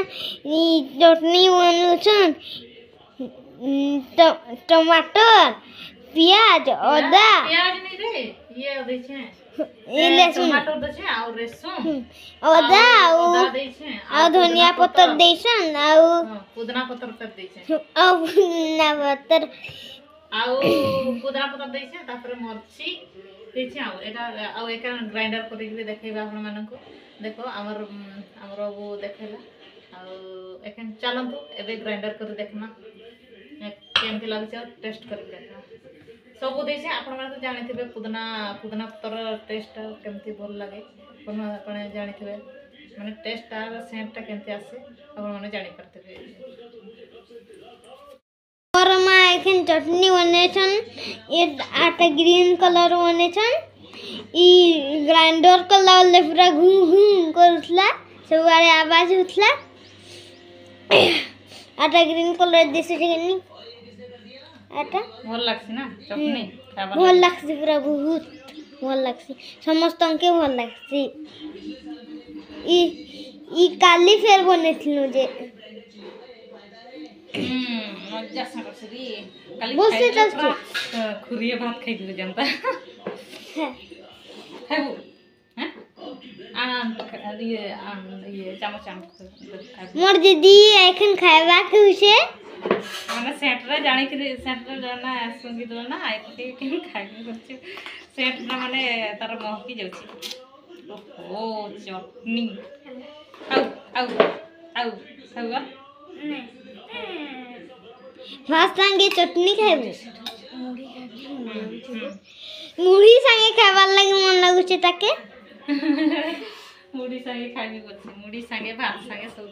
चटनी बनौछन टमाटर प्याज अदा प्याज नहीं रे ये दे छे ये लहसुन टमाटर दे छे और लहसुन अदा दे छे और धनिया पत्तर देसन और पुदीना पत्तर कर दे छे और पुदीना पत्तर पुदीना पत्तर दे छे तापर मरची दे छे आ एका ग्राइंडर करि के देखेबा आपण मानन को देखो हमर वो देखेला आ एखन चलंतु एबे ग्राइंडर कर देखना केमति लागछ टेस्ट कर देखना सब दे छे आपण माने तो जानिथिबे पुदीना पत्तर टेस्ट केमति भल लागे आपण जानिथिबे माने टेस्ट आर सेंट ता केमति आसे आपण माने जानि करथिबे और मा एखन चटनी बनेछन ये आटा ग्रीन कलर बनेछन ई ग्राइंडर को लावले पूरा घूम घूम करथला सब आरे आवाज उठला आटा ग्रीन कलर दिसे छेनी आटा भल लागसी ना चटनी खाबा भल लागसी पूरा बहुत भल लागसी समस्त के भल लागसी ई काली फेर बनेथिलु जे मजा सरसरी काली बहुत से चलछे खुरिए भात खाइ दिले जनता खाबो हैं आन ये चमच मोर दीदी एखन खाइबा के होइसे माने सेंटर जानि के सेंटर जाना संगीत ना आइ के खाइ करछ सेंटर माने तार महकी जाउछि ओहो चटनी आउ खावा भात संगे चटनी खाइबे मुढ़ी संगे खाइबा लागि मन लागुचे ताके मुढ़ी संगे खाइबे करछ मुढ़ी संगे भात संगे सब